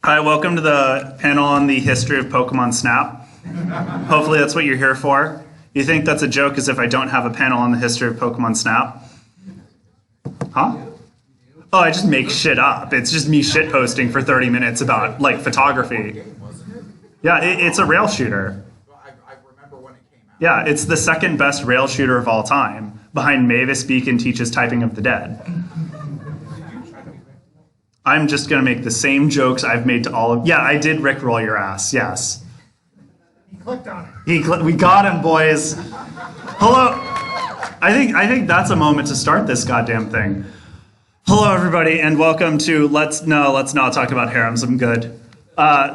Hi, welcome to the panel on the history of Pokemon Snap. Hopefully that's what you're here for. You think that's a joke as if I don't have a panel on the history of Pokemon Snap? Huh? Oh, I just make shit up. It's just me shit posting for 30 minutes about, like, photography. Yeah, it's a rail shooter. I remember when it came out. Yeah, it's the second best rail shooter of all time, behind Mavis Beacon Teaches Typing of the Dead. I'm just going to make the same jokes I've made to all of... Yeah, I did rickroll your ass, yes. He clicked on it. We got him, boys. Hello. I think that's a moment to start this goddamn thing. Hello, everybody, and welcome to let's not talk about harems. I'm good.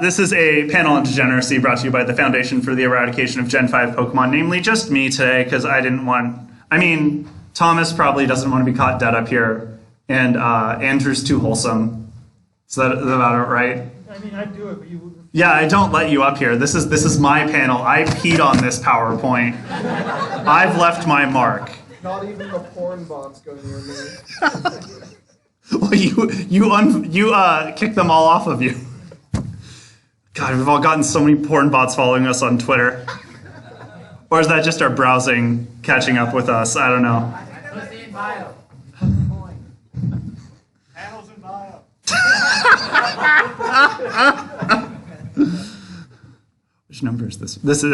This is a panel on degeneracy brought to you by the Foundation for the Eradication of Gen 5 Pokemon, namely just me today, because I didn't want... I mean, Thomas probably doesn't want to be caught dead up here, and Andrew's too wholesome. Is that about it, right? I mean, I'd do it, but you would... Yeah, I don't let you up here. This is my panel. I peed on this PowerPoint. I've left my mark. Not even the porn bots go near me. Well, you kicked them all off of you. God, we've all gotten so many porn bots following us on Twitter. Or is that just our browsing catching up with us? I don't know. Pussy in bio. Panels in bio. Which number is this? This is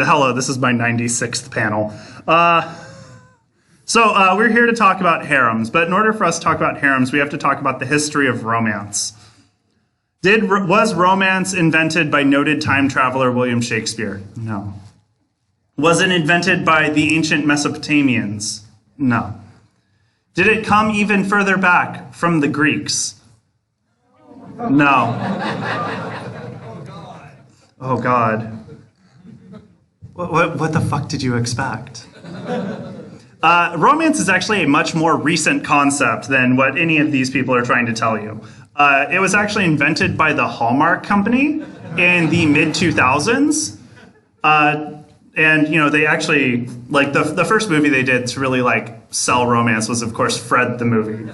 my 96th panel. So we're here to talk about harems, but in order for us to talk about harems, we have to talk about the history of romance. Was romance invented by noted time traveler William Shakespeare? No. Was it invented by the ancient Mesopotamians? No. Did it come even further back from the Greeks? No. Oh God. What the fuck did you expect? Romance is actually a much more recent concept than what any of these people are trying to tell you. It was actually invented by the Hallmark Company in the mid-2000s. And, you know, they actually, like, the first movie they did to really, like, sell romance was, of course, Fred the movie.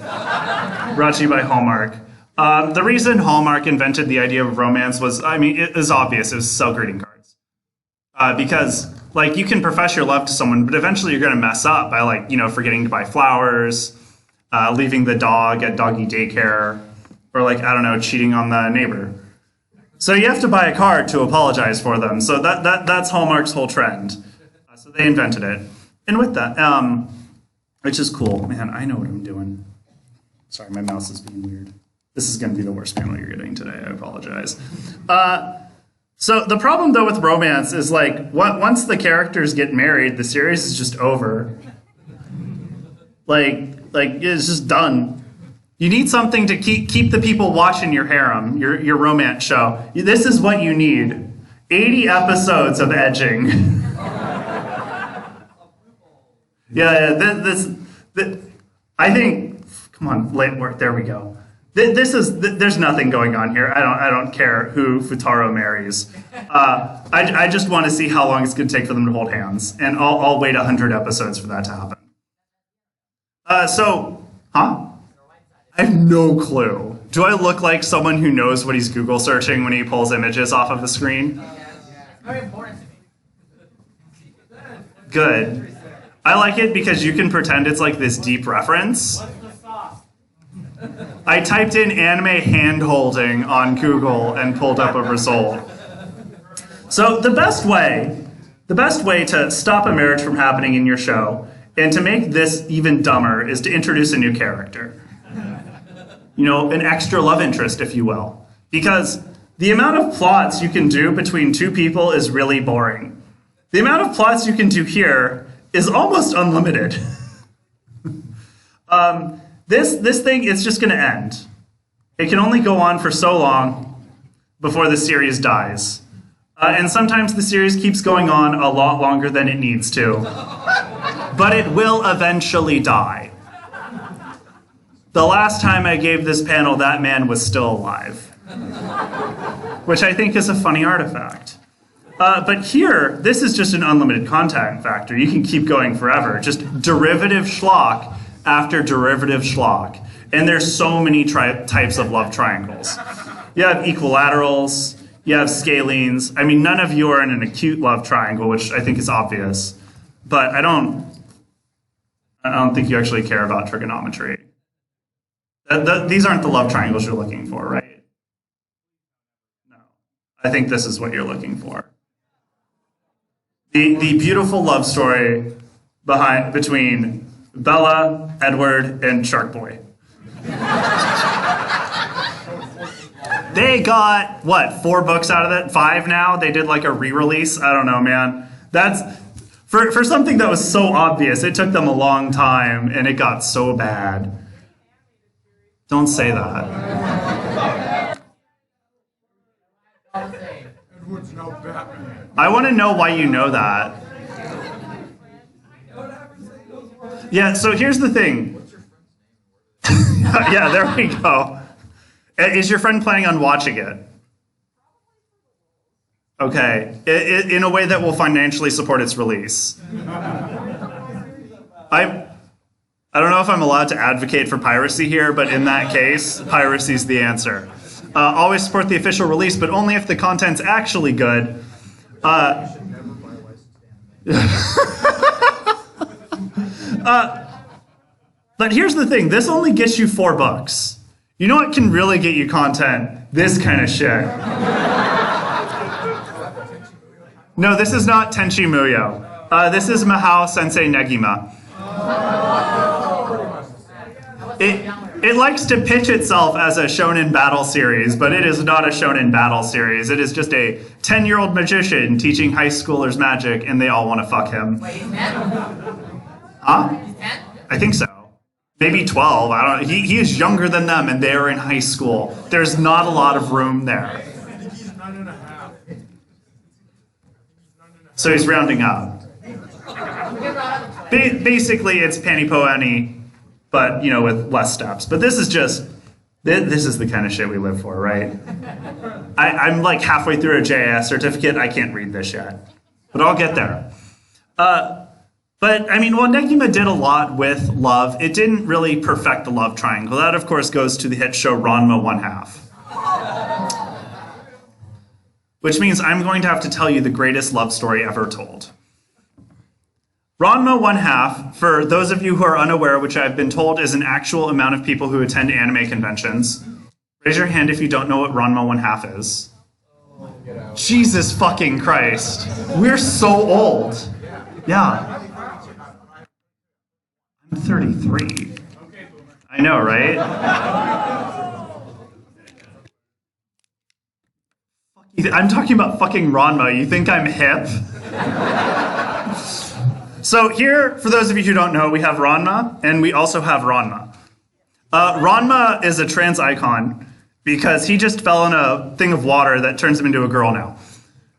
Brought to you by Hallmark. The reason Hallmark invented the idea of romance was, I mean, it was obvious. It was sell greeting cards. Because, like, you can profess your love to someone, but eventually you're going to mess up by, like, you know, forgetting to buy flowers, leaving the dog at doggy daycare, or, like, I don't know, cheating on the neighbor. So you have to buy a card to apologize for them. So that's Hallmark's whole trend. So they invented it. And with that, which is cool. Man, I know what I'm doing. Sorry, my mouse is being weird. This is going to be the worst panel you're getting today. I apologize. So the problem, though, with romance is, like, once the characters get married, the series is just over. Like it's just done. You need something to keep the people watching your harem, your romance show. This is what you need. 80 episodes of edging. I think, come on, late work, there we go. There's nothing going on here. I don't care who Futaro marries. I just want to see how long it's going to take for them to hold hands. And I'll wait 100 episodes for that to happen. Huh? I have no clue. Do I look like someone who knows what he's Google searching when he pulls images off of the screen? Very important to me. Good. I like it because you can pretend it's like this deep reference. What's the sauce? I typed in anime hand-holding on Google and pulled up a result. So the best way to stop a marriage from happening in your show and to make this even dumber is to introduce a new character. You know, an extra love interest, if you will. Because the amount of plots you can do between two people is really boring. The amount of plots you can do here is almost unlimited. This thing is just going to end. It can only go on for so long before the series dies. And sometimes the series keeps going on a lot longer than it needs to. But it will eventually die. The last time I gave this panel, that man was still alive. Which I think is a funny artifact. But here, this is just an unlimited content factor. You can keep going forever. Just derivative schlock after derivative schlock. And there's so many types of love triangles. You have equilaterals, you have scalenes. I mean, none of you are in an acute love triangle, which I think is obvious. But I don't think you actually care about trigonometry. These aren't the love triangles you're looking for, right? No. I think this is what you're looking for. The beautiful love story between Bella, Edward, and Shark Boy. They got, what, 4 books out of it? 5 now? They did like a re-release? I don't know, man. That's, for something that was so obvious, it took them a long time, and it got so bad. Don't say that. I want to know why you know that. Yeah, so here's the thing. Yeah, there we go. Is your friend planning on watching it? Okay, in a way that will financially support its release. I don't know if I'm allowed to advocate for piracy here, but in that case, piracy is the answer. Always support the official release, but only if the content's actually good. But here's the thing, this only gets you 4 books. You know what can really get you content? This kind of shit. No, this is not Tenchi Muyo. This is Mahou Sensei Negima. It likes to pitch itself as a shonen battle series, but it is not a shonen battle series. It is just a 10-year-old magician teaching high schoolers magic, and they all want to fuck him. Wait, he's 10? Huh? He's 10? I think so. Maybe 12. I don't know. He is younger than them, and they're in high school. There's not a lot of room there. I think he's 9.5. So he's rounding up. Basically, it's Panty Poeni, but with less steps. But this is just this is the kind of shit we live for, right? I'm like halfway through a JS certificate. I can't read this yet, but I'll get there. But I mean, while Negima did a lot with love, it didn't really perfect the love triangle. That, of course, goes to the hit show Ranma 1/2. Which means I'm going to have to tell you the greatest love story ever told. Ranma 1/2, for those of you who are unaware, which I've been told is an actual amount of people who attend anime conventions, raise your hand if you don't know what Ranma 1/2 is. Jesus fucking Christ. We're so old. Yeah. I'm 33. I know, right? I'm talking about fucking Ranma. You think I'm hip? So here, for those of you who don't know, we have Ranma, and we also have Ranma. Ranma is a trans icon because he just fell in a thing of water that turns him into a girl now.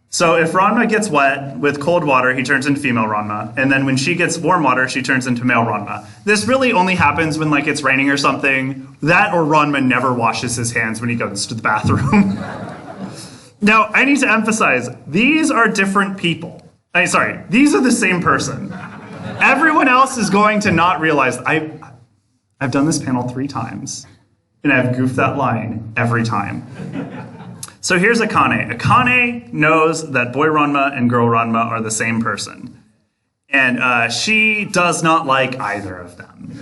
So if Ranma gets wet with cold water, he turns into female Ranma. And then when she gets warm water, she turns into male Ranma. This really only happens when like it's raining or something. That or Ranma never washes his hands when he goes to the bathroom. Now, I need to emphasize, these are different people. Sorry, these are the same person. Everyone else is going to not realize, I've done this panel 3 times, and I've goofed that line every time. So here's Akane. Akane knows that boy Ranma and girl Ranma are the same person. And she does not like either of them.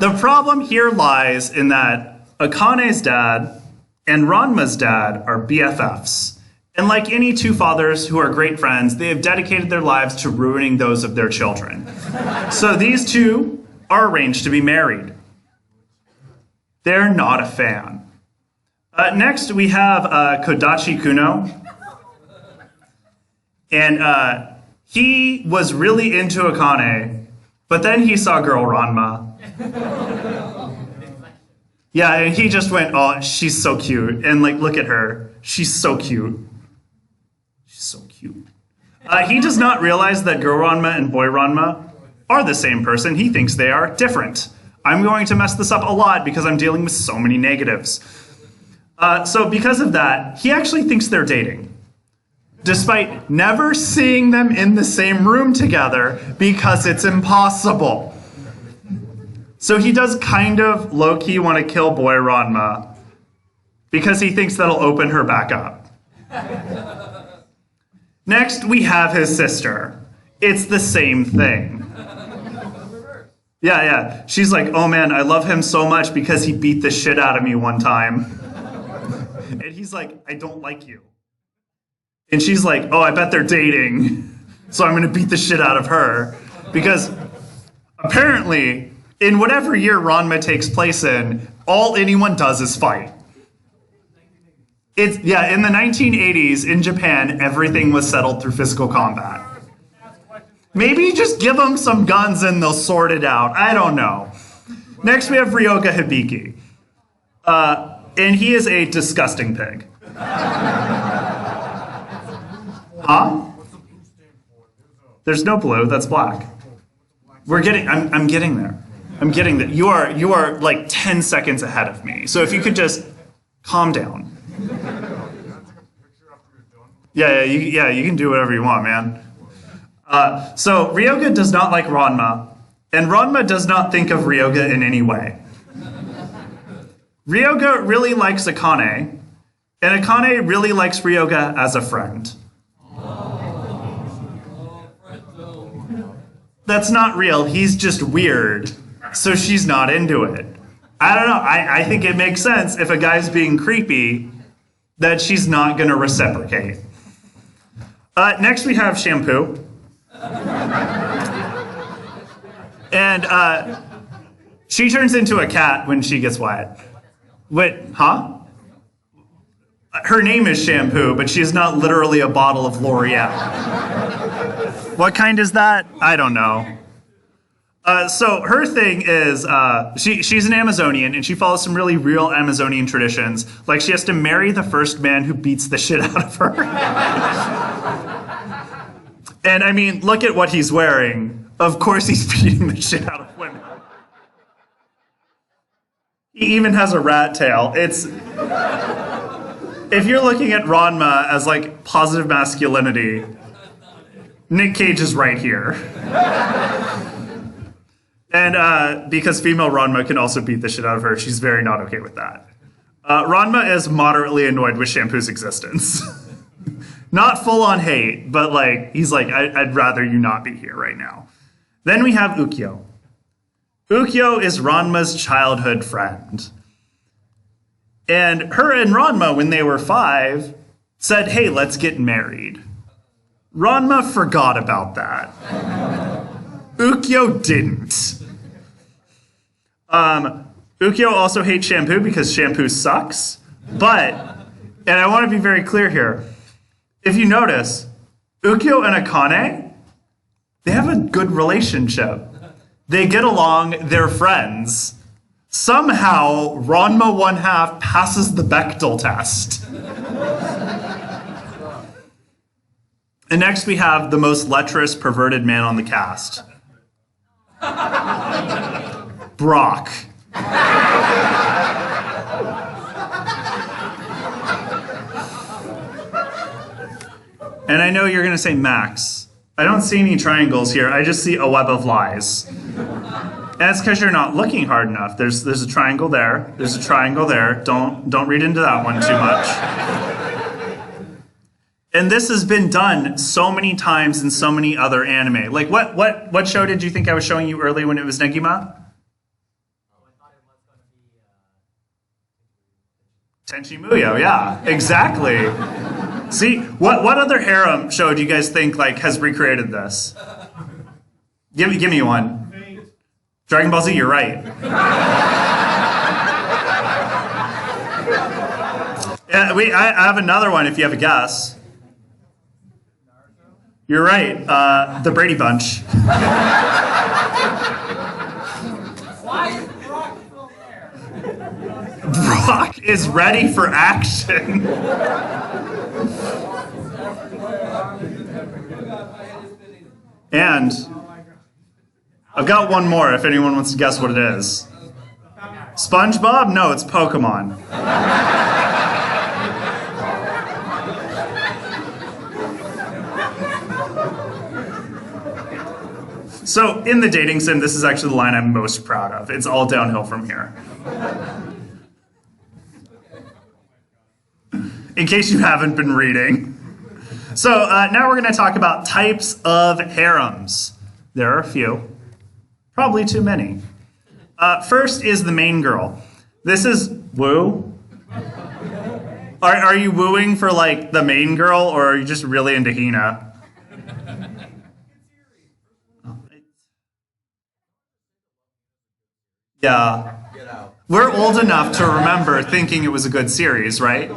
The problem here lies in that Akane's dad and Ranma's dad are BFFs. And like any 2 fathers who are great friends, they have dedicated their lives to ruining those of their children. So these 2 are arranged to be married. They're not a fan. Next, we have Kodachi Kuno. And he was really into Akane, but then he saw girl Ranma. Yeah, and he just went, oh, she's so cute. And like, look at her. She's so cute. She's so cute. He does not realize that girl Ranma and boy Ranma are the same person. He thinks they are different. I'm going to mess this up a lot because I'm dealing with so many negatives. So because of that, he actually thinks they're dating, despite never seeing them in the same room together because it's impossible. So he does kind of low-key want to kill boy Ranma, because he thinks that'll open her back up. Next, we have his sister. It's the same thing. Yeah. She's like, oh man, I love him so much because he beat the shit out of me one time. And he's like, I don't like you. And she's like, oh, I bet they're dating. So I'm going to beat the shit out of her. Because apparently, in whatever year Ranma takes place in, all anyone does is fight. In the 1980s in Japan, everything was settled through physical combat. Maybe just give them some guns and they'll sort it out. I don't know. Next, we have Ryoga Hibiki. And he is a disgusting pig. Huh? There's no blue, that's black. I'm getting there. I'm getting there. You are like 10 seconds ahead of me. So if you could just calm down. Yeah, you can do whatever you want, man. So Ryoga does not like Ranma, and Ranma does not think of Ryoga in any way. Ryoga really likes Akane, and Akane really likes Ryoga as a friend. That's not real, he's just weird, so she's not into it. I don't know, I think it makes sense if a guy's being creepy that she's not gonna reciprocate. Next we have Shampoo. And she turns into a cat when she gets wet. Wait, huh? Her name is Shampoo, but she's not literally a bottle of L'Oreal. What kind is that? I don't know. So her thing is, she's an Amazonian, and she follows some really real Amazonian traditions. Like, she has to marry the first man who beats the shit out of her. And I mean, look at what he's wearing. Of course he's beating the shit out of women. He even has a rat tail. If you're looking at Ranma as like positive masculinity, Nick Cage is right here. And because female Ranma can also beat the shit out of her, she's very not okay with that. Ranma is moderately annoyed with Shampoo's existence. Not full on hate, but like he's like, I'd rather you not be here right now. Then we have Ukyo. Ukyo is Ranma's childhood friend. And her and Ranma, when they were 5, said, hey, let's get married. Ranma forgot about that. Ukyo didn't. Ukyo also hates Shampoo because Shampoo sucks. But, and I want to be very clear here, if you notice, Ukyo and Akane, they have a good relationship. They get along, they're friends. Somehow, Ranma 1/2 passes the Bechdel test. And next we have the most lecherous, perverted man on the cast. Brock. And I know you're going to say Max. I don't see any triangles here. I just see a web of lies. And it's because you're not looking hard enough. There's a triangle there. There's a triangle there. Don't read into that one too much. And this has been done so many times in so many other anime. Like what show did you think I was showing you early when it was Negima? Tenchi Muyo, yeah, exactly. See, what other harem show do you guys think like has recreated this? Give me one. Dragon Ball Z, you're right. Yeah, I have another one if you have a guess. You're right, the Brady Bunch. Why is Brock still there? Brock is ready for action. And I've got one more if anyone wants to guess what it is. SpongeBob? No, it's Pokemon. So in the dating sim, this is actually the line I'm most proud of. It's all downhill from here. in case you haven't been reading. So now we're going to talk about types of harems. There are a few, probably too many. First is the main girl. This is woo. Are you wooing for like the main girl, or are you just really into Hina? Yeah. We're old enough to remember thinking it was a good series, right?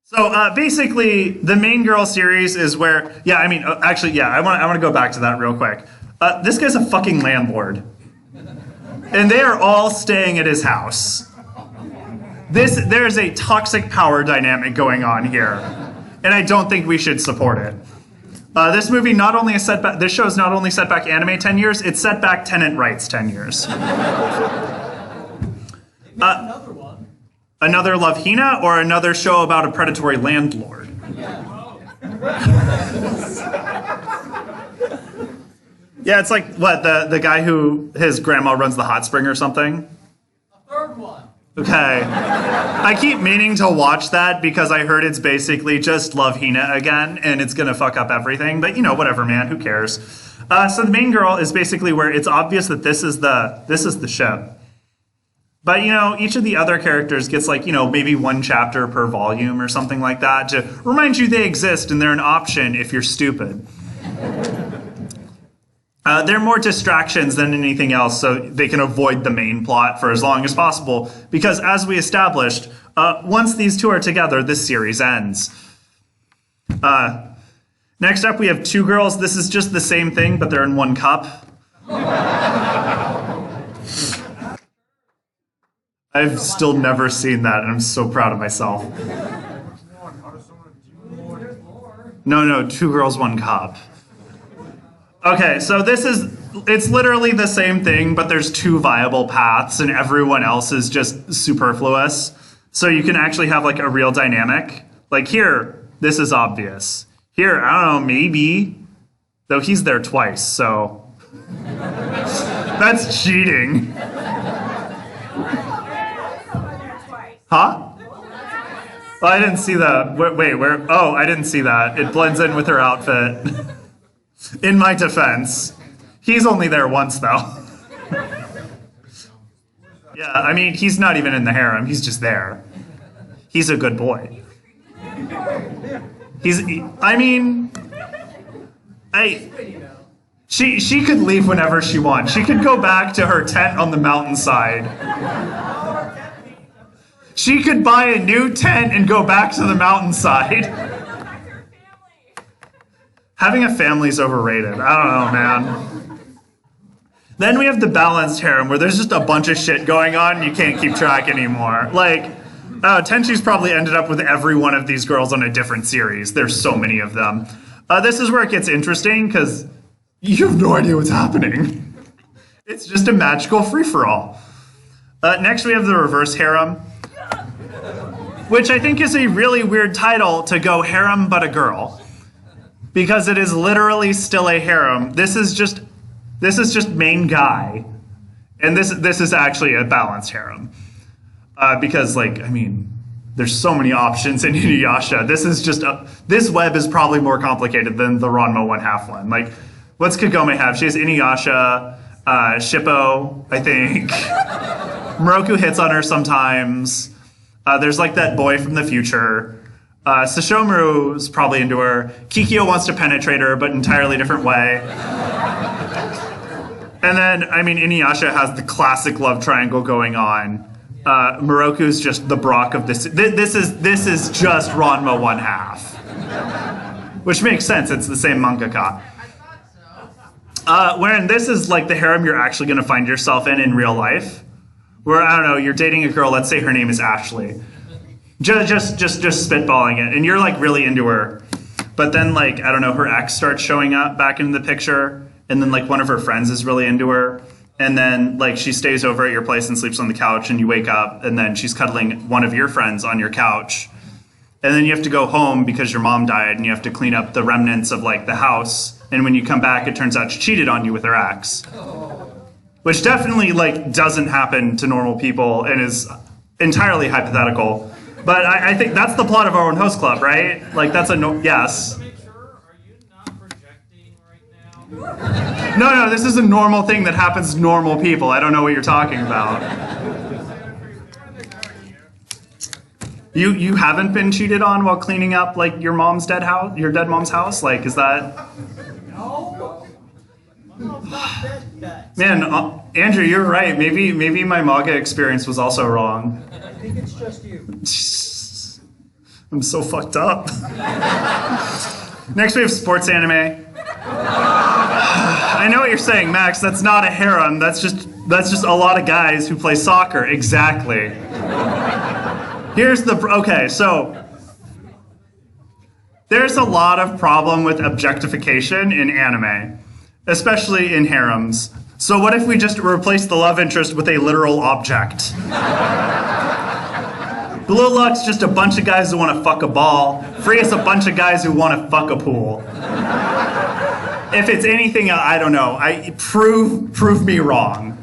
So basically, the main girl series is where, I want to go back to that real quick. This guy's a fucking landlord, and they are all staying at his house. There's a toxic power dynamic going on here, and I don't think we should support it. This movie not only is set back. This show is not only set back anime 10 years. It's set back tenant rights 10 years. Another one. Another Love Hina, or another show about a predatory landlord? Yeah, it's like, what, the guy who his grandma runs the hot spring or something? A third one. Okay. I keep meaning to watch that because I heard it's basically just Love Hina again, and it's gonna fuck up everything, but whatever, man, who cares? So the main girl is basically where it's obvious that this is the ship. But, each of the other characters gets like, maybe one chapter per volume or something like that to remind you they exist and they're an option if you're stupid. They're more distractions than anything else, so they can avoid the main plot for as long as possible. Because as we established, once these two are together, this series ends. Next up, we have two girls. This is just the same thing, but they're in one cup. I've still never seen that, and I'm so proud of myself. No, two girls, one cup. Okay, so it's literally the same thing, but there's two viable paths, and everyone else is just superfluous. So you can actually have like a real dynamic. Like here, this is obvious. Here, I don't know, maybe. Though he's there twice, so. That's cheating. Huh? Well, I didn't see that. Wait, where? Oh, I didn't see that. It blends in with her outfit. In my defense, he's only there once, though. Yeah, I mean, he's not even in the harem. He's just there. He's a good boy. She could leave whenever she wants. She could go back to her tent on the mountainside. She could buy a new tent and go back to the mountainside. Having a family's overrated. I don't know, man. Then we have the balanced harem, where there's just a bunch of shit going on and you can't keep track anymore. Like, Tenchi's probably ended up with every one of these girls on a different series. There's so many of them. This is where it gets interesting, because you have no idea what's happening. It's just a magical free-for-all. Next we have the reverse harem, which I think is a really weird title to go harem but a girl. Because it is literally still a harem. This is just main guy. And this is actually a balanced harem. Because, like, I mean, there's so many options in Inuyasha. This web is probably more complicated than the Ranma 1/2 one. Like, what's Kagome have? She has Inuyasha, Shippo, I think. Moroku hits on her sometimes. There's like that boy from the future. Sesshomaru's probably into her. Kikyo wants to penetrate her, but entirely different way. And then, I mean, Inuyasha has the classic love triangle going on. Moroku's just the Brock of this. This is just Ranma 1/2. Which makes sense, it's the same mangaka. Wherein this is like the harem you're actually going to find yourself in real life. Where, I don't know, you're dating a girl, let's say her name is Ashley. Just spitballing it, and you're like really into her. But then, like, I don't know, her ex starts showing up back into the picture, and then like one of her friends is really into her. And then like she stays over at your place and sleeps on the couch, and you wake up and then she's cuddling one of your friends on your couch. And then you have to go home because your mom died, and you have to clean up the remnants of like the house. And when you come back, it turns out she cheated on you with her ex. which definitely like doesn't happen to normal people and is entirely hypothetical. But I think that's the plot of our own host club, right? Like that's a yes. Make sure, are you not projecting right now? No, this is a normal thing that happens to normal people. I don't know what you're talking about. You haven't been cheated on while cleaning up like your mom's dead house, your dead mom's house? Like, is that? No. Mom's not dead yet. Man, Andrew, you're right. Maybe my MAGA experience was also wrong. I think it's just you. I'm so fucked up. Next we have sports anime. I know what you're saying, Max. That's not a harem. That's just a lot of guys who play soccer. Exactly. Okay, so there's a lot of problem with objectification in anime, especially in harems. So what if we just replace the love interest with a literal object? Blue Luck's just a bunch of guys who want to fuck a ball. Free is a bunch of guys who want to fuck a pool. If it's anything, I don't know. Prove me wrong.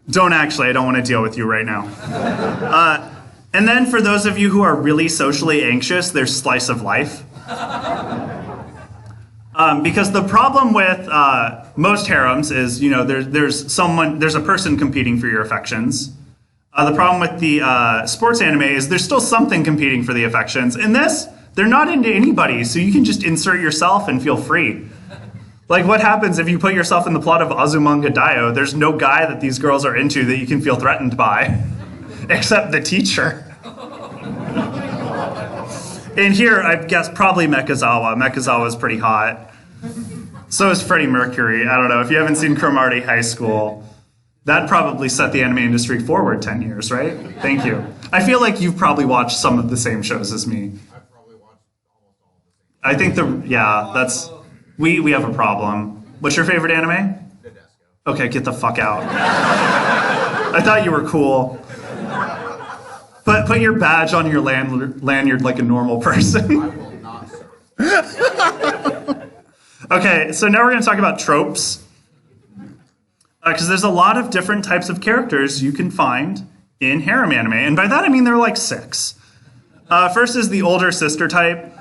Don't actually. I don't want to deal with you right now. And then for those of you who are really socially anxious, there's slice of life. Because the problem with most harems is, there's a person competing for your affections. The problem with the sports anime is there's still something competing for the affections. In this, they're not into anybody, so you can just insert yourself and feel free. Like, what happens if you put yourself in the plot of Azumanga Daioh? There's no guy that these girls are into that you can feel threatened by, except the teacher. And here, I guess probably Mekazawa. Mekazawa's pretty hot. So is Freddie Mercury. I don't know. If you haven't seen Cromartie High School, that probably set the anime industry forward 10 years, right? Thank you. I feel like you've probably watched some of the same shows as me. I've probably watched almost all of the same. That's... We have a problem. What's your favorite anime? Nadesco. Okay, get the fuck out. I thought you were cool. Put your badge on your lanyard like a normal person. I will not serve. Okay, so now we're going to talk about tropes. Because there's a lot of different types of characters you can find in harem anime. And by that I mean there are like 6. First is the older sister type.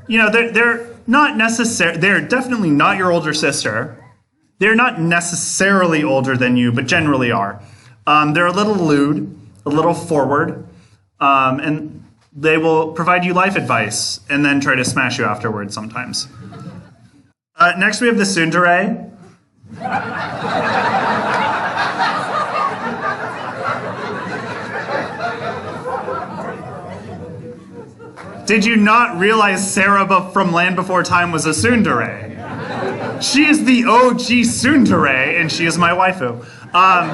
They're not necessarily, they're definitely not your older sister. They're not necessarily older than you, but generally are. They're a little lewd, a little forward, and they will provide you life advice and then try to smash you afterwards sometimes. Next we have the tsundere. Did you not realize Sarah from Land Before Time was a tsundere? She is the OG tsundere, and she is my waifu. I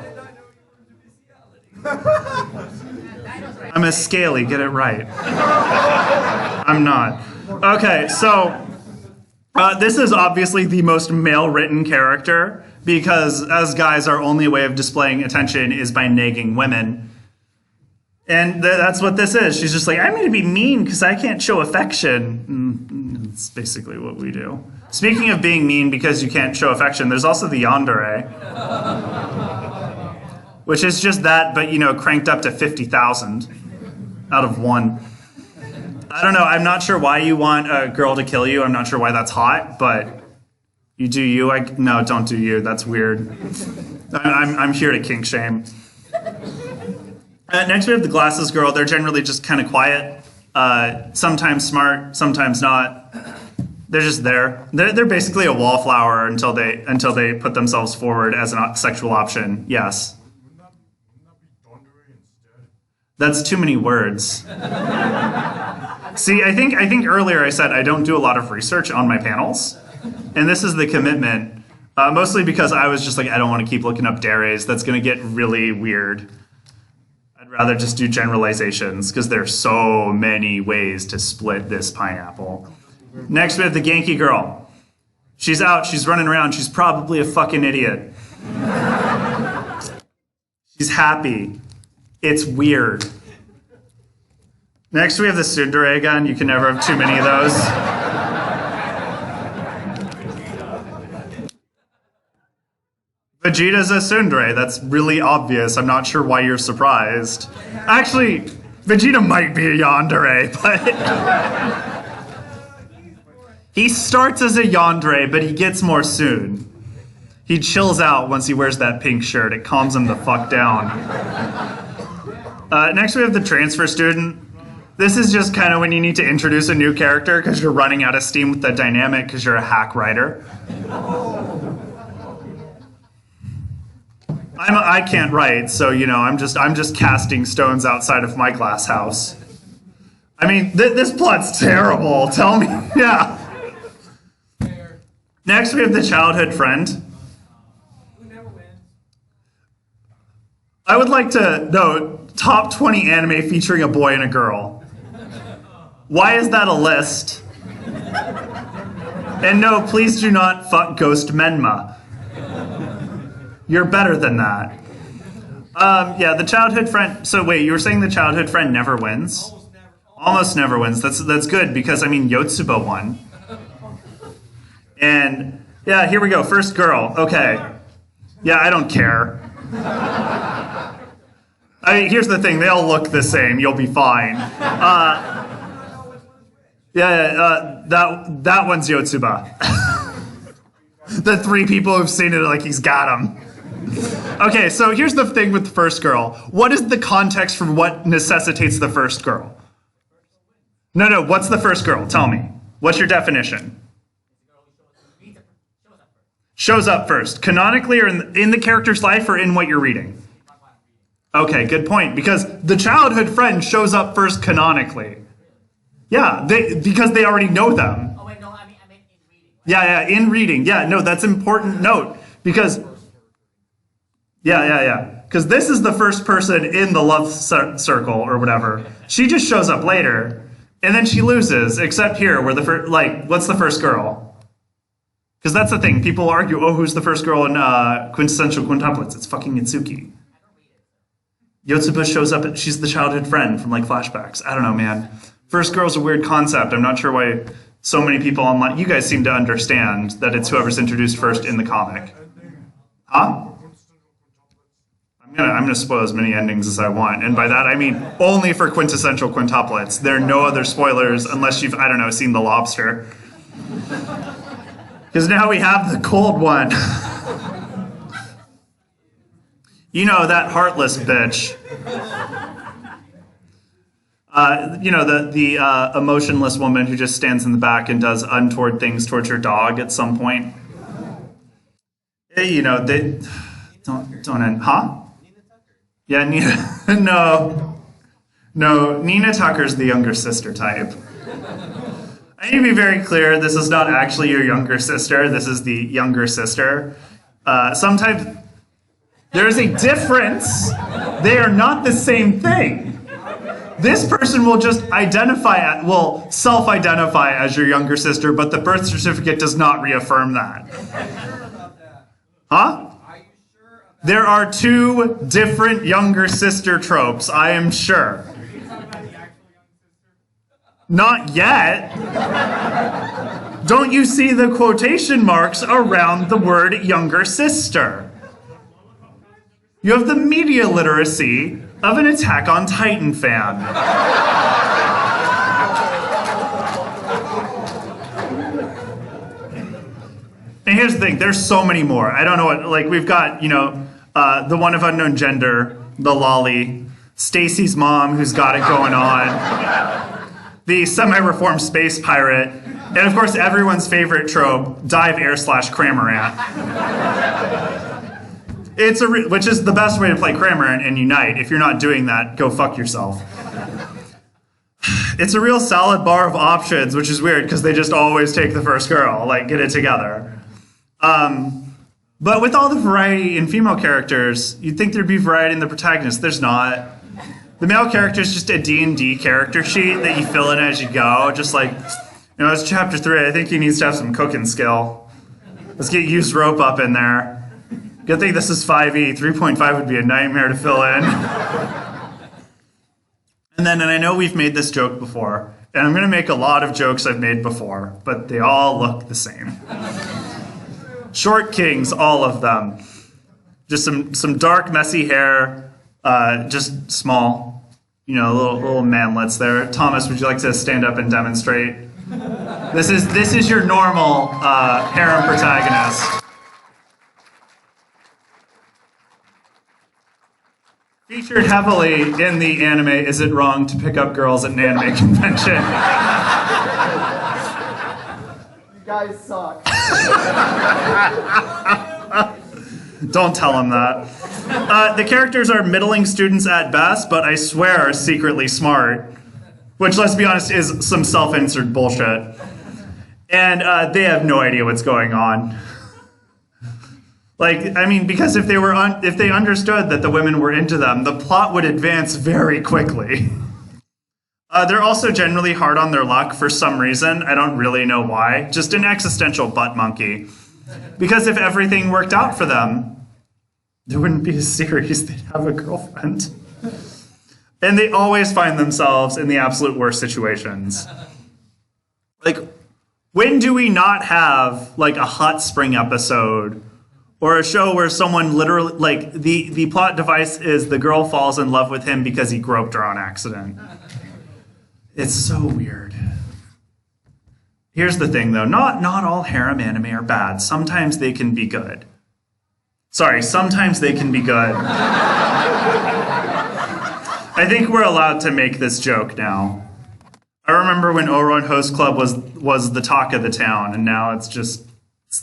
did not know you were into I'm a scaly, get it right. I'm not. Okay, so this is obviously the most male-written character, because as guys, our only way of displaying attention is by nagging women. And that's what this is. She's just like, I'm going to be mean because I can't show affection. That's basically what we do. Speaking of being mean because you can't show affection, there's also the yandere. Which is just that, but, cranked up to 50,000 out of 1. I don't know. I'm not sure why you want a girl to kill you. I'm not sure why that's hot, but you do you. No, don't do you. That's weird. I'm here to kink shame. Next we have the glasses girl. They're generally just kind of quiet, sometimes smart, sometimes not. They're just there. They're basically a wallflower until they put themselves forward as a sexual option. Yes. Wouldn't that be thundering instead? That's too many words. See, I think earlier I said I don't do a lot of research on my panels, and this is the commitment. Mostly because I was just like, I don't want to keep looking up deres. That's going to get really weird. I'd rather just do generalizations because there's so many ways to split this pineapple. Next we have the Genki girl. She's out, she's running around, she's probably a fucking idiot. She's happy. It's weird. Next we have the tsundere gun. You can never have too many of those. Vegeta's a tsundere. That's really obvious. I'm not sure why you're surprised. Actually, Vegeta might be a yandere, but he starts as a yandere, but he gets more soon. He chills out once he wears that pink shirt. It calms him the fuck down. Next we have the transfer student. This is just kind of when you need to introduce a new character because you're running out of steam with the dynamic because you're a hack writer. I can't write, so you know I'm just casting stones outside of my glass house. I mean, this plot's terrible. Tell me, yeah. Next we have the childhood friend. I would like to note top 20 anime featuring a boy and a girl. Why is that a list? And no, please do not fuck Ghost Menma. You're better than that. Yeah, the childhood friend. So wait, you were saying the childhood friend never wins? Almost never wins. That's good because I mean Yotsuba won. And yeah, here we go. First girl. Okay. Yeah, I don't care. I mean, here's the thing. They all look the same. You'll be fine. That one's Yotsuba. The three people who've seen it are like, he's got him. Okay, so here's the thing with the first girl. What is the context for what necessitates the first girl? No, what's the first girl? Tell me. What's your definition? Shows up first. Canonically or in the character's life or in what you're reading? Okay, good point. Because the childhood friend shows up first canonically. Yeah, because they already know them. Oh wait, no, I mean in reading. Yeah, in reading. Yeah, no, that's important note. Because, yeah. Because this is the first person in the love circle or whatever. She just shows up later, and then she loses, except here, where the first, like, what's the first girl? Because that's the thing. People argue, oh, who's the first girl in quintessential quintuplets? It's fucking Itsuki. Yotsuba shows up, she's the childhood friend from, like, flashbacks. I don't know, man. First girl's a weird concept. I'm not sure why so many people online... You guys seem to understand that it's whoever's introduced first in the comic. Huh? I'm gonna spoil as many endings as I want, and by that I mean only for quintessential quintuplets. There are no other spoilers unless you've, I don't know, seen The Lobster. Because now we have the cold one. You know, that heartless bitch. You know, the emotionless woman who just stands in the back and does untoward things towards her dog at some point. You know, they don't end, huh? Yeah, Nina. No, Nina Tucker's the younger sister type. I need to be very clear. This is not actually your younger sister. This is the younger sister. Sometimes there is a difference. They are not the same thing. This person will just self-identify as your younger sister, but the birth certificate does not reaffirm that. Huh? There are two different younger sister tropes, I am sure. Not yet. Don't you see the quotation marks around the word younger sister? You have the media literacy of an Attack on Titan fan. And here's the thing, there's so many more. I don't know what, like we've got, you know, the one of unknown gender, the lolly, Stacy's mom who's got it going on, the semi-reformed space pirate, and of course everyone's favorite trope, dive /Cramorant. Which is the best way to play Cramorant and Unite. If you're not doing that, go fuck yourself. It's a real salad bar of options, which is weird because they just always take the first girl, like get it together. But with all the variety in female characters, you'd think there'd be variety in the protagonist. There's not. The male character is just a D&D character sheet that you fill in as you go. Just like, you know, it's chapter 3. I think he needs to have some cooking skill. Let's get used rope up in there. Good thing this is 5e. 3.5 would be a nightmare to fill in. And I know we've made this joke before, and I'm going to make a lot of jokes I've made before, but they all look the same. Short kings, all of them. Just some dark, messy hair, just small, little manlets there. Thomas, would you like to stand up and demonstrate? This is your normal harem protagonist. Featured heavily in the anime Is It Wrong to Pick Up Girls at an Anime Convention? You guys suck. Don't tell him that. The characters are middling students at best, but I swear are secretly smart. Which, let's be honest, is some self-insert bullshit. And they have no idea what's going on. Because if they understood that the women were into them, the plot would advance very quickly. They're also generally hard on their luck for some reason. I don't really know why. Just an existential butt monkey. Because if everything worked out for them, there wouldn't be a series. They'd have a girlfriend. And they always find themselves in the absolute worst situations. When do we not have, a Hot Spring episode or a show where someone literally, the plot device is the girl falls in love with him because he groped her on accident? It's so weird. Here's the thing, though. Not all harem anime are bad. Sometimes they can be good. Sometimes they can be good. I think we're allowed to make this joke now. I remember when Oron Host Club was the talk of the town, and now it's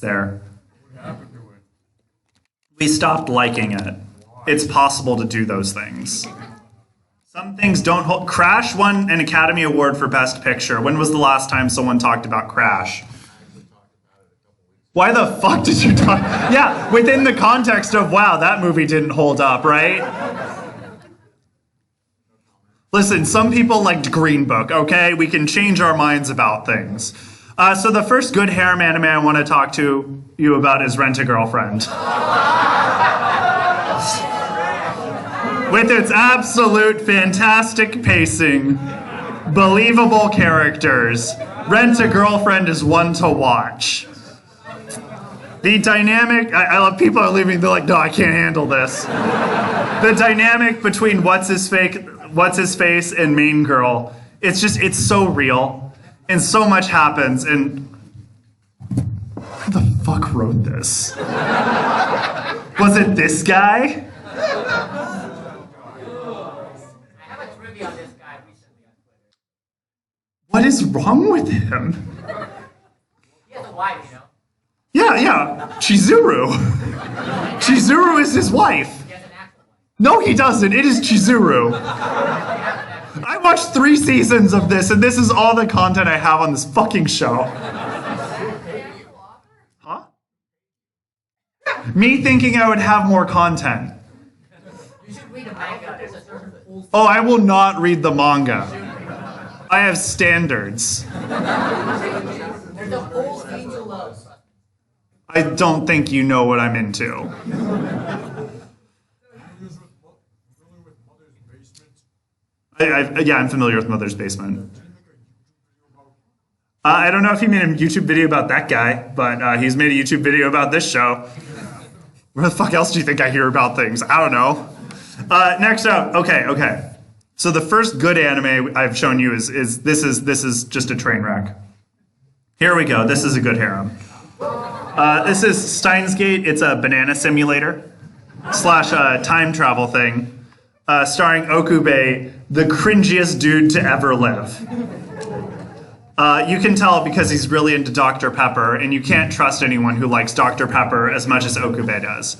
there. What happened to it? We stopped liking it. It's possible to do those things. Some things don't hold. Crash won an Academy Award for Best Picture. When was the last time someone talked about Crash? Why the fuck did you talk? Yeah, within the context of, wow, that movie didn't hold up, right? Listen, some people liked Green Book, okay? We can change our minds about things. So the first good harem anime I want to talk to you about is Rent-A-Girlfriend. With its absolute fantastic pacing, believable characters, Rent-A-Girlfriend is one to watch. The dynamic, I love people are leaving, they're like, no, I can't handle this. The dynamic between What's-His-Face and Main Girl, it's so real, and so much happens, and who the fuck wrote this? Was it this guy? What is wrong with him? He has a wife, Yeah, Chizuru. Chizuru is his wife. He has an actual wife. No, he doesn't. It is Chizuru. I watched 3 seasons of this, and this is all the content I have on this fucking show. Huh? Me thinking I would have more content. You should read a manga. There's a certain whole Oh, I will not read the manga. I have standards. There's a whole scene to love. I don't think you know what I'm into. I'm familiar with Mother's Basement. I don't know if he made a YouTube video about that guy, but he's made a YouTube video about this show. Where the fuck else do you think I hear about things? I don't know. Next up, okay. So the first good anime I've shown you is this is just a train wreck. Here we go. This is a good harem. This is Steins Gate. It's a banana simulator / time travel thing, starring Okube, the cringiest dude to ever live. You can tell because he's really into Dr. Pepper, and you can't trust anyone who likes Dr. Pepper as much as Okube does.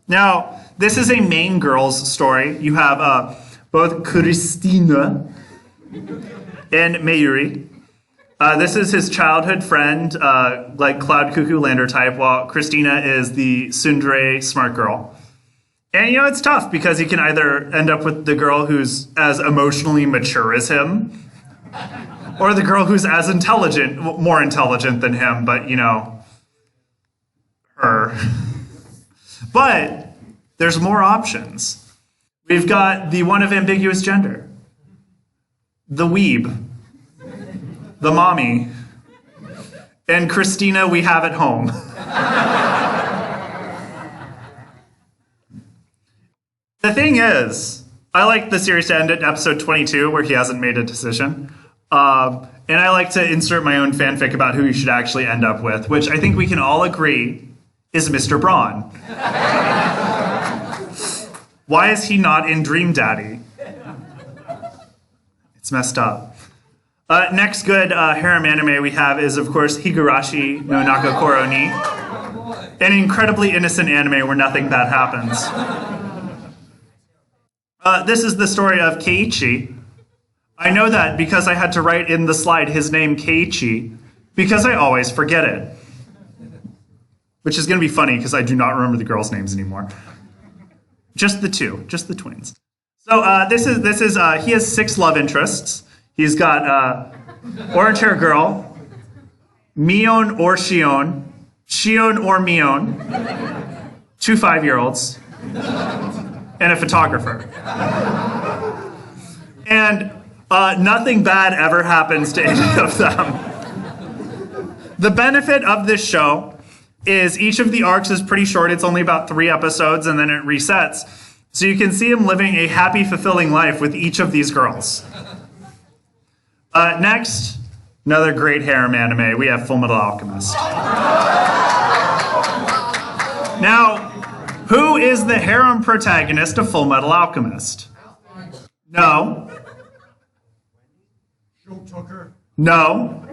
Now, this is a main girls story. You have both Christina and Mayuri. This is his childhood friend, like Cloud Cuckoo Lander type, while Christina is the tsundere smart girl. And it's tough because he can either end up with the girl who's as emotionally mature as him, or the girl who's as more intelligent than him, but her. But there's more options. We've got the one of ambiguous gender, the weeb, the mommy, and Christina we have at home. The thing is, I like the series to end at episode 22 where he hasn't made a decision. And I like to insert my own fanfic about who he should actually end up with, which I think we can all agree is Mr. Braun. Why is he not in Dream Daddy? It's messed up. Next good harem anime we have is, of course, Higurashi no Nakakoro ni, an incredibly innocent anime where nothing bad happens. This is the story of Keiichi. I know that because I had to write in the slide his name Keiichi, because I always forget it. Which is going to be funny because I do not remember the girls' names anymore. Just the two, just the twins. So this is he has 6 love interests. He's got orange hair girl, Mion or Shion, Shion or Mion, 2 5-year-olds, and a photographer. And nothing bad ever happens to any of them. The benefit of this show is each of the arcs is pretty short. It's only about 3 episodes, and then it resets. So you can see him living a happy, fulfilling life with each of these girls. Next, another great harem anime. We have Full Metal Alchemist. Now, who is the harem protagonist of Full Metal Alchemist? No. No.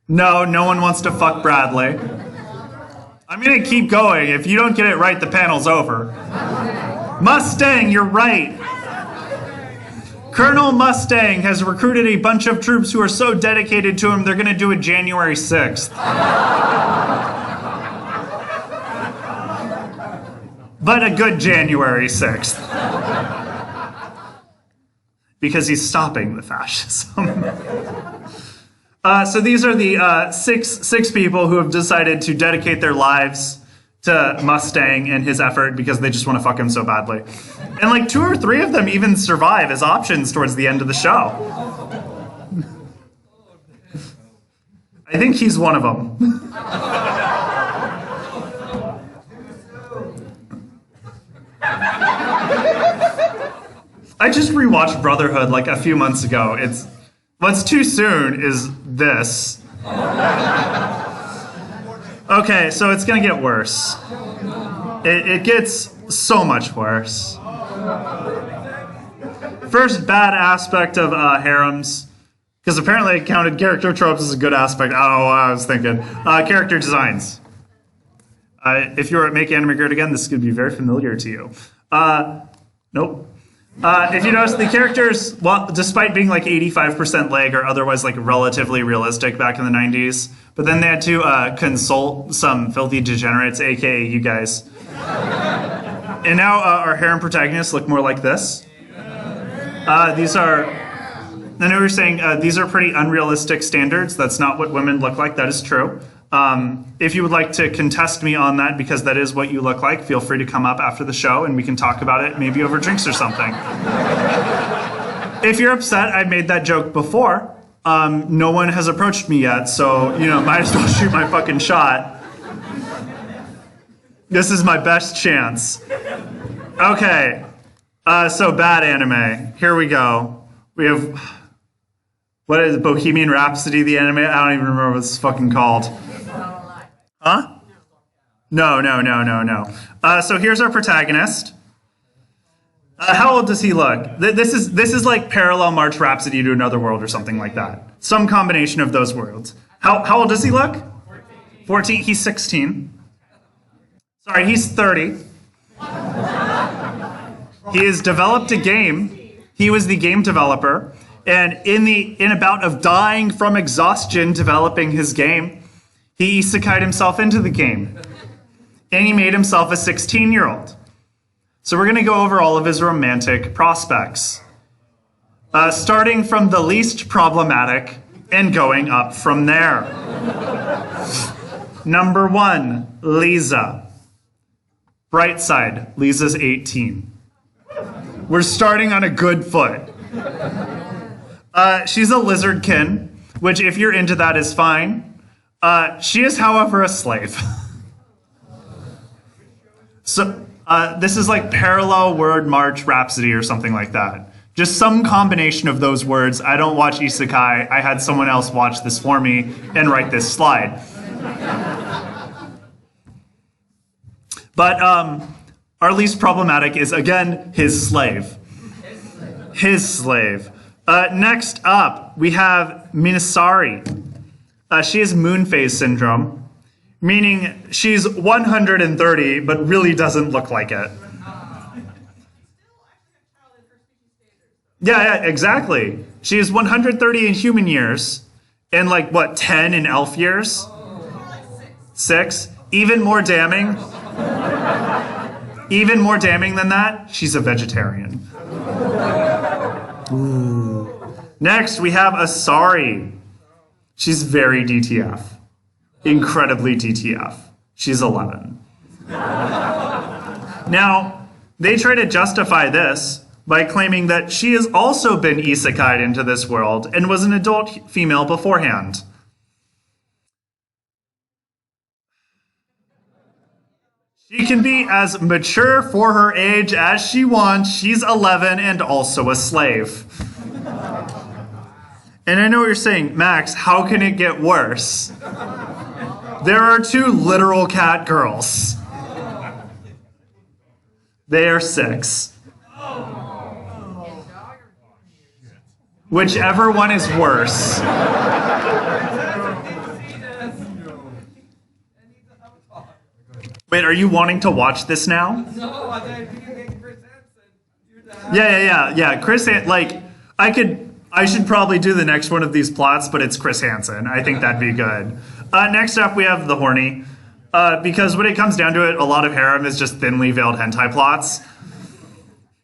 No, no one wants to fuck Bradley. I'm gonna keep going. If you don't get it right, the panel's over. Mustang, you're right. Colonel Mustang has recruited a bunch of troops who are so dedicated to him, they're gonna do it January 6th. But a good January 6th. Because he's stopping the fascism. So these are the six people who have decided to dedicate their lives to Mustang and his effort because they just want to fuck him so badly. And like 2 or 3 of them even survive as options towards the end of the show. I think he's one of them. I just rewatched Brotherhood like a few months ago. What's too soon is this. Okay, so it's gonna get worse. It gets so much worse. First bad aspect of Harems, because apparently I counted character tropes as a good aspect. I don't know what I was thinking. Character designs. If you're at Make Anime Great Again, this could be very familiar to you. Nope. If you notice, the characters, well, despite being like 85% leg, are otherwise like relatively realistic back in the 90s. But then they had to consult some filthy degenerates, aka you guys. And now our harem protagonists look more like this. These are, I know we were saying these are pretty unrealistic standards. That's not what women look like. That is true. If you would like to contest me on that, because that is what you look like, feel free to come up after the show and we can talk about it, maybe over drinks or something. If you're upset, I made that joke before. No one has approached me yet, so, you know, might as well shoot my fucking shot. This is my best chance. Okay, so bad anime. Here we go. We have, what is it, Bohemian Rhapsody, the anime? I don't even remember what it's fucking called. Huh? No. So here's our protagonist. How old does he look? This is like parallel March Rhapsody to Another World or something like that. Some combination of those worlds. How old does he look? 14. He's 16. Sorry, he's 30. He has developed a game. He was the game developer. And in a bout of dying from exhaustion developing his game, he isekai'd himself into the game. And he made himself a 16-year-old. So we're going to go over all of his romantic prospects. Starting from the least problematic and going up from there. Number 1, Lisa. Bright side, Lisa's 18. We're starting on a good foot. She's a lizardkin, which if you're into that is fine. She is, however, a slave. So This is like Parallel Word March Rhapsody or something like that. Just some combination of those words. I don't watch isekai. I had someone else watch this for me and write this slide. But our least problematic is, again, his slave. His slave. Next up, we have Minasari. She has moon phase syndrome, meaning she's 130 but really doesn't look like it. Yeah, exactly. She is 130 in human years and like, what, 10 in elf years? 6? Even more damning. Even more damning than that, she's a vegetarian. Ooh. Next, we have Asari. She's very DTF. Incredibly DTF. She's 11. Now, they try to justify this by claiming that she has also been isekai'd into this world and was an adult female beforehand. She can be as mature for her age as she wants. She's 11 and also a slave. And I know what you're saying, Max, how can it get worse? There are 2 literal cat girls. They are 6. Whichever one is worse. Wait, are you wanting to watch this now? No, I thought you get Chris Hansen. Yeah. Chris, like, I should probably do the next one of these plots, but it's Chris Hansen. I think that'd be good. Next up, we have the horny. Because when it comes down to it, a lot of harem is just thinly veiled hentai plots.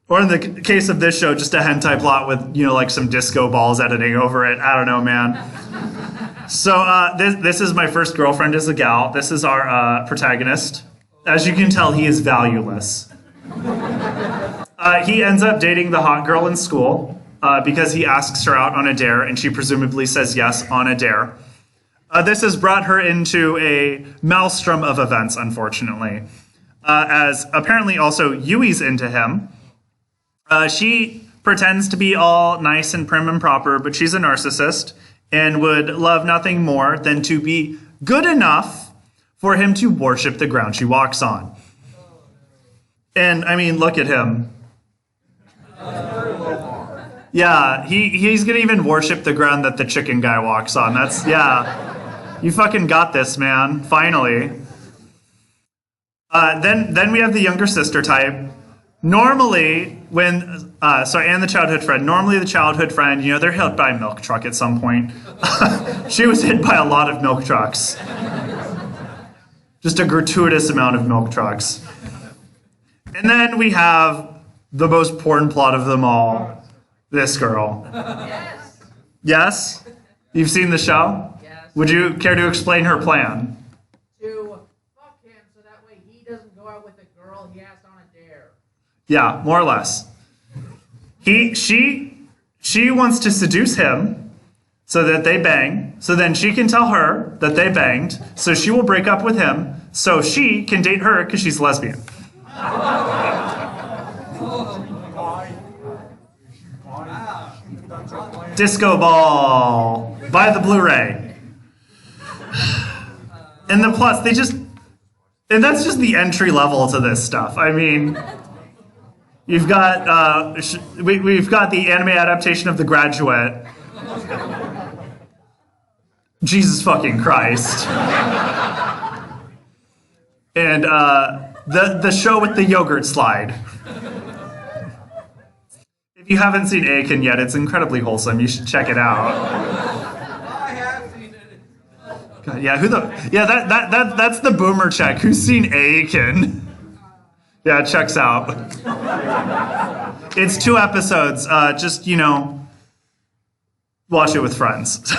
Or in the case of this show, just a hentai plot with, like some disco balls editing over it. I don't know, man. So this is my first girlfriend as a gal. This is our protagonist. As you can tell, he is valueless. He ends up dating the hot girl in school because he asks her out on a dare, and she presumably says yes on a dare. This has brought her into a maelstrom of events, unfortunately, as apparently also Yui's into him. She pretends to be all nice and prim and proper, but she's a narcissist and would love nothing more than to be good enough for him to worship the ground she walks on. And, I mean, look at him. Yeah, he's gonna even worship the ground that the chicken guy walks on. Yeah. You fucking got this, man. Finally. Then we have the younger sister type. Normally, and the childhood friend. Normally the childhood friend, they're hit by a milk truck at some point. She was hit by a lot of milk trucks. Just a gratuitous amount of milk trucks. And then we have the most porn plot of them all. This girl. Yes. Yes? You've seen the show? Yes. Would you care to explain her plan? To fuck him so that way he doesn't go out with a girl he asked on a dare. Yeah, more or less. She wants to seduce him so that they bang, so then she can tell her that they banged, so she will break up with him, so she can date her because she's lesbian. Disco Ball. Buy the Blu-ray. And the plus, and that's just the entry level to this stuff. I mean, you've got, we've got the anime adaptation of The Graduate. Jesus fucking Christ. And the show with the yogurt slide. If you haven't seen Aiken yet, it's incredibly wholesome. You should check it out. I have seen it. God, yeah, that's the boomer check. Who's seen Aiken? Yeah, it checks out. It's 2 episodes. Just, watch it with friends.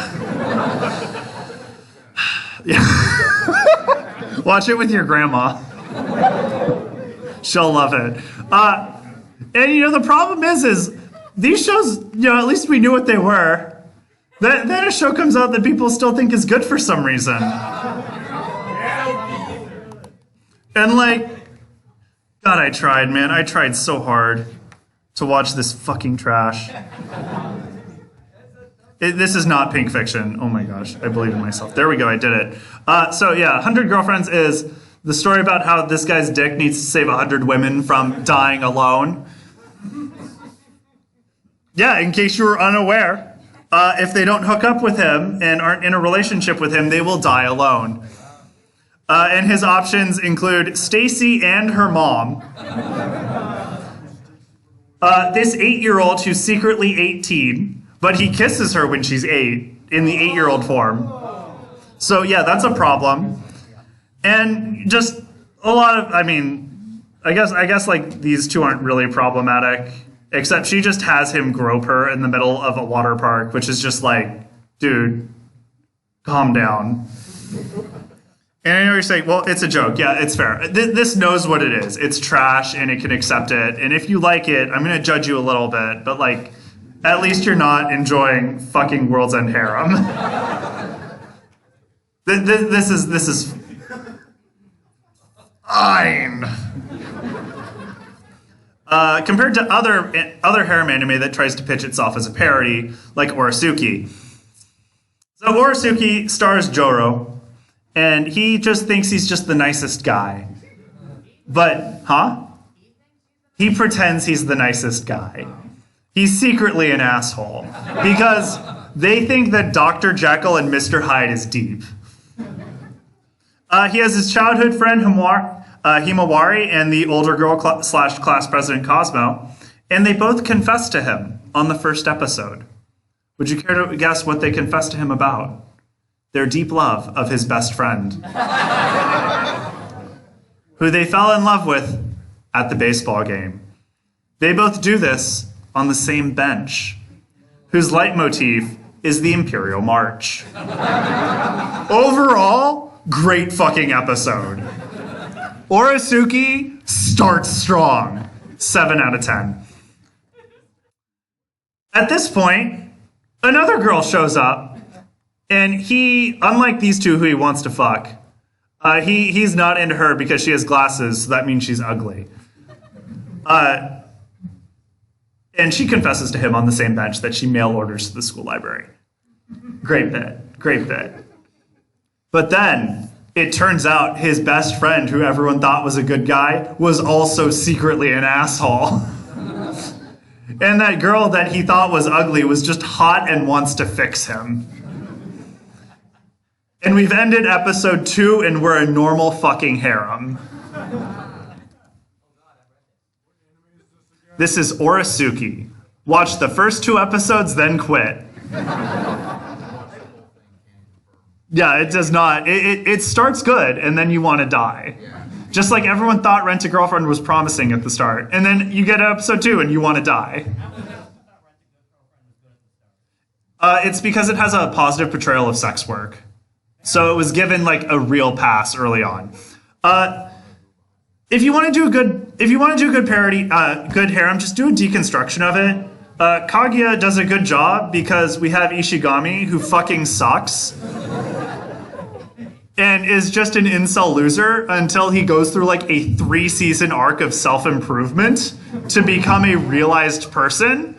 Yeah. Watch it with your grandma. She'll love it. And the problem is these shows, at least we knew what they were. Then a show comes out that people still think is good for some reason. And God, I tried, man. I tried so hard to watch this fucking trash. This is not Pink Fiction. Oh my gosh, I believe in myself. There we go, I did it. So yeah, 100 Girlfriends is the story about how this guy's dick needs to save 100 women from dying alone. Yeah, in case you were unaware, if they don't hook up with him and aren't in a relationship with him, they will die alone. And his options include Stacy and her mom. This 8-year-old who's secretly 18, but he kisses her when she's 8 in the 8-year-old form. So yeah, that's a problem. And just a lot of, I mean, I guess like these two aren't really problematic, except she just has him grope her in the middle of a water park, which is just like, dude, calm down. And I know you're saying, well, it's a joke. Yeah, it's fair. This knows what it is. It's trash, and it can accept it. And if you like it, I'm going to judge you a little bit. But, like, at least you're not enjoying fucking World's End Harem. This is fine. Compared to other harem anime that tries to pitch itself as a parody, like Orosuki. So Orosuki stars Joro. And he just thinks he's just the nicest guy. But, he pretends he's the nicest guy. He's secretly an asshole. Because they think that Dr. Jekyll and Mr. Hyde is deep. He has his childhood friend Himawari and the older girl slash class president Cosmo. And they both confess to him on the first episode. Would you care to guess what they confess to him about? Their deep love of his best friend, who they fell in love with at the baseball game. They both do this on the same bench, whose leitmotif is the Imperial March. Overall, great fucking episode. Orosuki starts strong. 7 out of 10. At this point, another girl shows up. And he, unlike these two who he wants to fuck, he's not into her because she has glasses, so that means she's ugly. And she confesses to him on the same bench that she mail orders to the school library. Great bit, great bit. But then, it turns out his best friend, who everyone thought was a good guy, was also secretly an asshole. And that girl that he thought was ugly was just hot and wants to fix him. And we've ended episode 2 and we're a normal fucking harem. This is Orosuki. Watch the first 2 episodes, then quit. Yeah, it does not. It starts good, and then you want to die. Just like everyone thought Rent-A-Girlfriend was promising at the start. And then you get to episode 2 and you want to die. It's because it has a positive portrayal of sex work. So it was given like a real pass early on. If you want to do a good parody, good harem, just do a deconstruction of it. Kaguya does a good job because we have Ishigami who fucking sucks and is just an incel loser until he goes through like a 3-season arc of self-improvement to become a realized person.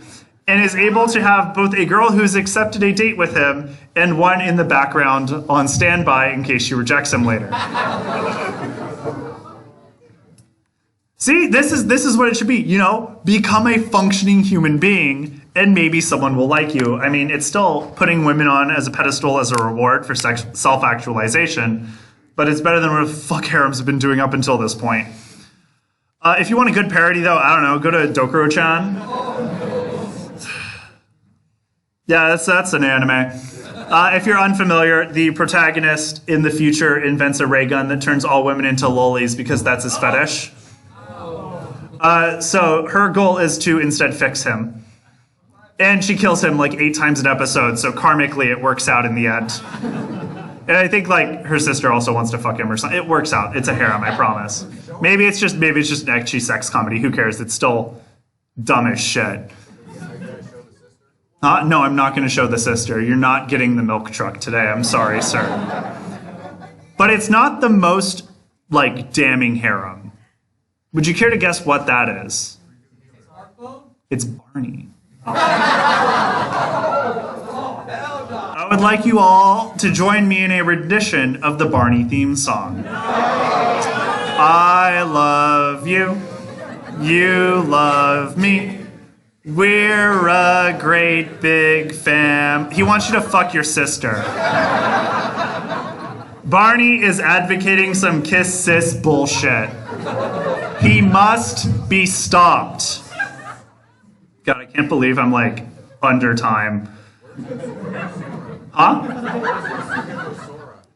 And is able to have both a girl who's accepted a date with him and one in the background on standby in case she rejects him later. See, this is what it should be, you know? Become a functioning human being and maybe someone will like you. I mean, it's still putting women on as a pedestal as a reward for self-actualization, but it's better than what the fuck harems have been doing up until this point. If you want a good parody, though, I don't know, go to Dokuro-chan. Yeah, that's an anime. If you're unfamiliar, the protagonist in the future invents a ray gun that turns all women into lolis because that's his fetish. So her goal is to instead fix him. And she kills him like 8 times an episode, so karmically it works out in the end. And I think like her sister also wants to fuck him or something. It works out. It's a harem, I promise. Maybe it's just an ecchi sex comedy. Who cares? It's still dumb as shit. No, I'm not going to show the sister. You're not getting the milk truck today. I'm sorry, sir. But it's not the most, like, damning harem. Would you care to guess what that is? It's Barney. I would like you all to join me in a rendition of the Barney theme song. I love you. You love me. We're a great big fam. He wants you to fuck your sister. Barney is advocating some kiss sis bullshit. He must be stopped. God, I can't believe I'm like under time. Huh?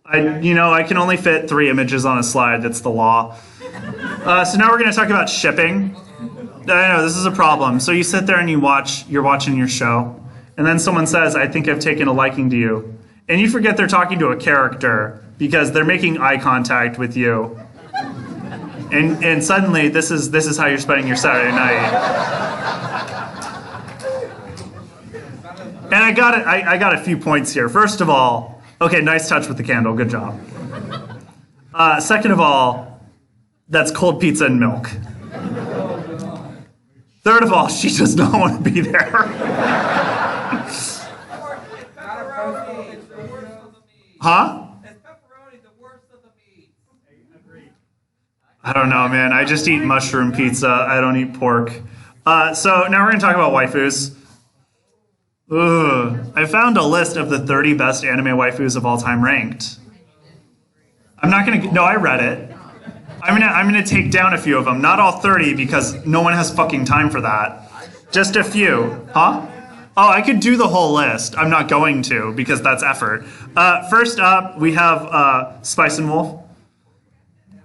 I can only fit 3 images on a slide. That's the law. So now we're going to talk about shipping. I know this is a problem. So you sit there and you're watching your show, and then someone says, "I think I've taken a liking to you," and you forget they're talking to a character because they're making eye contact with you, and suddenly this is how you're spending your Saturday night. And I got a few points here. First of all, okay, nice touch with the candle. Good job. Second of all, that's cold pizza and milk. Third of all, she does not want to be there. Huh? I don't know, man. I just eat mushroom pizza. I don't eat pork. So now we're going to talk about waifus. Ugh. I found a list of the 30 best anime waifus of all time ranked. I'm not going to... No, I read it. I'm gonna take down a few of them. Not all 30 because no one has fucking time for that. Just a few. Huh? Oh, I could do the whole list. I'm not going to because that's effort. First up, we have Spice and Wolf.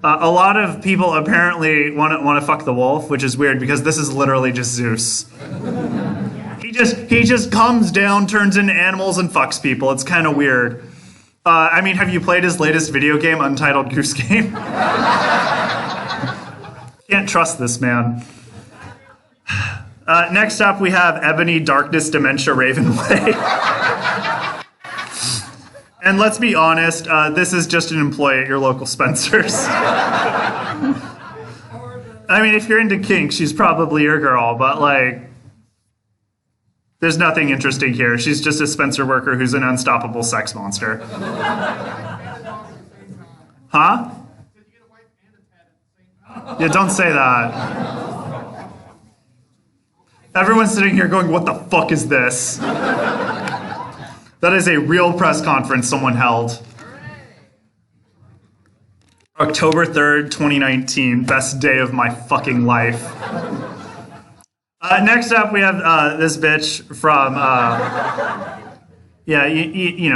A lot of people apparently want to fuck the wolf, which is weird because this is literally just Zeus. He just comes down, turns into animals, and fucks people. It's kind of weird. Have you played his latest video game, Untitled Goose Game? Can't trust this man. Next up, we have Ebony Darkness Dementia Ravenway. And let's be honest, this is just an employee at your local Spencer's. If you're into kink, she's probably your girl, but there's nothing interesting here. She's just a Spencer worker who's an unstoppable sex monster. Huh? Yeah, don't say that. Everyone's sitting here going, what the fuck is this? That is a real press conference someone held. October 3rd, 2019. Best day of my fucking life. Next up, we have this bitch from,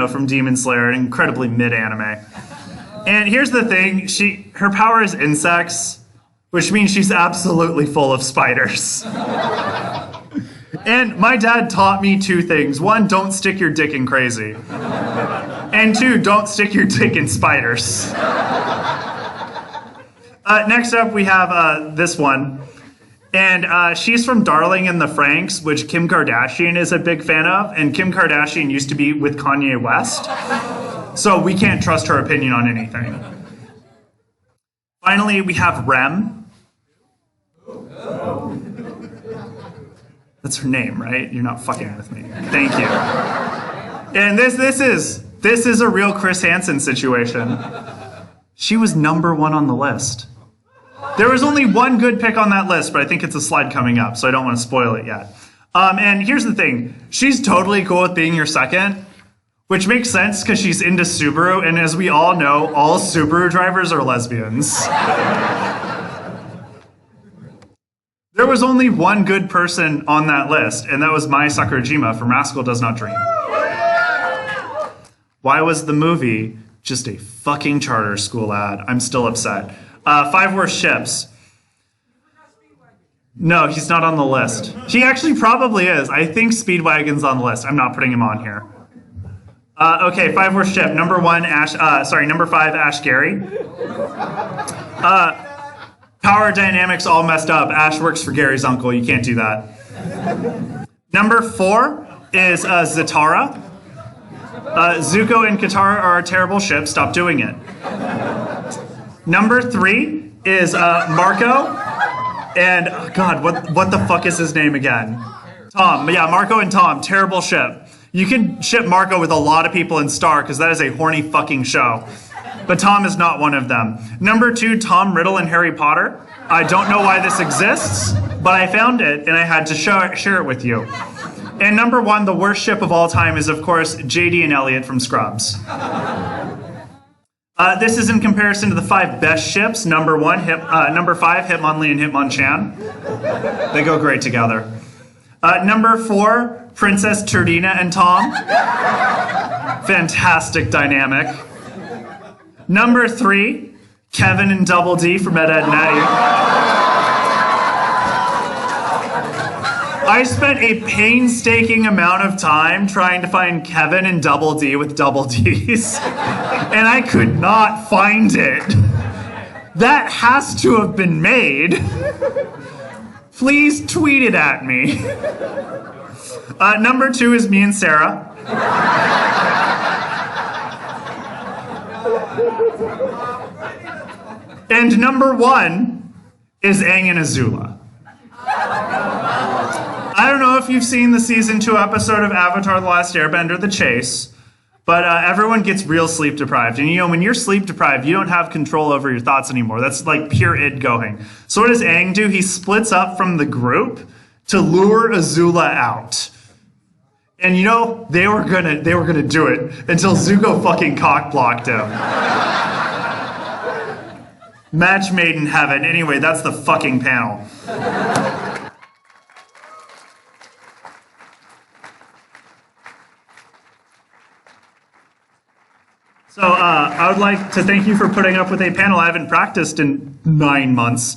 from Demon Slayer, an incredibly mid-anime. And here's the thing, her power is insects, which means she's absolutely full of spiders. And my dad taught me 2 things. 1, don't stick your dick in crazy. And 2, don't stick your dick in spiders. Next up, we have this one. And she's from Darling in the Franxx, which Kim Kardashian is a big fan of. And Kim Kardashian used to be with Kanye West. So we can't trust her opinion on anything. Finally, we have Rem. That's her name, right? You're not fucking with me. Thank you. And this is a real Chris Hansen situation. She was number 1 on the list. There was only one good pick on that list, but I think it's a slide coming up, so I don't want to spoil it yet. And here's the thing. She's totally cool with being your second, which makes sense because she's into Subaru, and as we all know, all Subaru drivers are lesbians. There was only one good person on that list, and that was Mai Sakurajima from Rascal Does Not Dream. Why was the movie just a fucking charter school ad? I'm still upset. 5 worst ships. No, he's not on the list. He actually probably is. I think Speedwagon's on the list. I'm not putting him on here. Okay, 5 worst ship. Number 5, Ash Gary. Power dynamics all messed up. Ash works for Gary's uncle. You can't do that. Number 4 is Zatara. Zuko and Katara are a terrible ship. Stop doing it. Number 3 is Marco. And oh God, what the fuck is his name again? Tom. Yeah, Marco and Tom. Terrible ship. You can ship Marco with a lot of people in Star because that is a horny fucking show. But Tom is not one of them. Number 2, Tom Riddle in Harry Potter. I don't know why this exists, but I found it and I had to share it with you. And number 1, the worst ship of all time is, of course, JD and Elliot from Scrubs. This is in comparison to the 5 best ships. Number 5, Hitmonlee and Hitmonchan. They go great together. Number 4, Princess Turdina and Tom. Fantastic dynamic. Number 3, Kevin and Double D from Ed, Edd n Eddy. I spent a painstaking amount of time trying to find Kevin and Double D with double Ds, and I could not find it. That has to have been made. Please tweet it at me. Number 2 is me and Sarah. And number 1 is Aang and Azula. I don't know if you've seen the season 2 episode of Avatar: The Last Airbender, The Chase, but everyone gets real sleep deprived. And you know, when you're sleep deprived, you don't have control over your thoughts anymore. That's like pure id going. So what does Aang do? He splits up from the group to lure Azula out. And you know, they were gonna do it until Zuko fucking cock-blocked him. Match made in heaven. Anyway, that's the fucking panel. So I would like to thank you for putting up with a panel I haven't practiced in 9 months.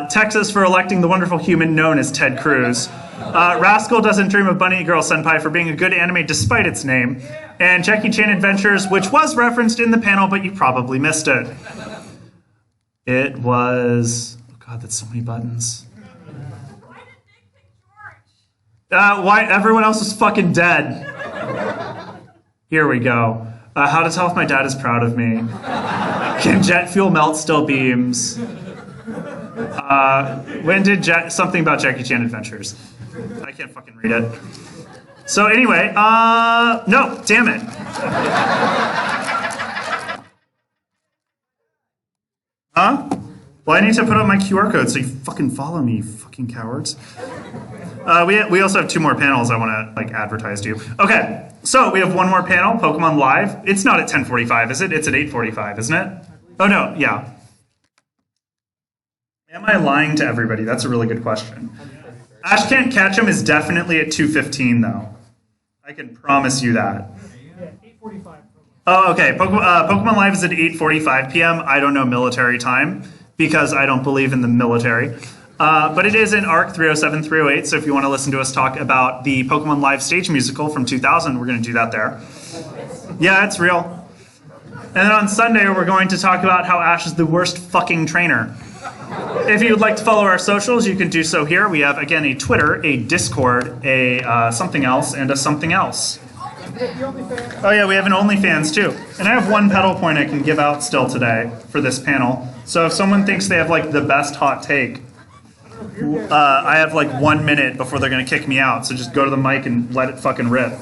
Texas for electing the wonderful human known as Ted Cruz. Rascal Doesn't Dream of Bunny Girl Senpai for being a good anime despite its name. And Jackie Chan Adventures, which was referenced in the panel, but you probably missed it. It was... Oh God, that's so many buttons. Why did Nick pick George? Why everyone else was fucking dead. Here we go. How to tell if my dad is proud of me. Can jet fuel melt still beams? When did something about Jackie Chan Adventures? I can't fucking read it. So anyway, no, damn it. Huh? Well, I need to put up my QR code so you fucking follow me, you fucking cowards. We also have 2 more panels I want to like advertise to you. Okay, so we have 1 more panel, Pokemon Live. It's not at 10:45, is it? It's at 8:45, isn't it? Oh no, yeah. Am I lying to everybody? That's a really good question. Ash Can't Catch 'Em is definitely at 2:15 though. I can promise you that. Yeah, 8:45. Oh, okay. Pokemon Live is at 8:45 p.m. I don't know military time because I don't believe in the military. But it is in ARC 307, 308, so if you want to listen to us talk about the Pokemon Live stage musical from 2000, we're going to do that there. Yeah, it's real. And then on Sunday, we're going to talk about how Ash is the worst fucking trainer. If you would like to follow our socials, you can do so here. We have, again, a Twitter, a Discord, a something else, and a something else. Oh yeah, we have an OnlyFans too. And I have 1 pedal point I can give out still today for this panel. So if someone thinks they have like the best hot take, I have like 1 minute before they're going to kick me out. So just go to the mic and let it fucking rip.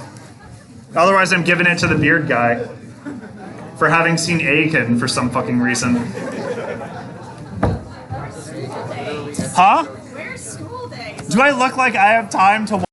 Otherwise I'm giving it to the beard guy for having seen Aiken for some fucking reason. Huh? Where's school days? Do I look like I have time to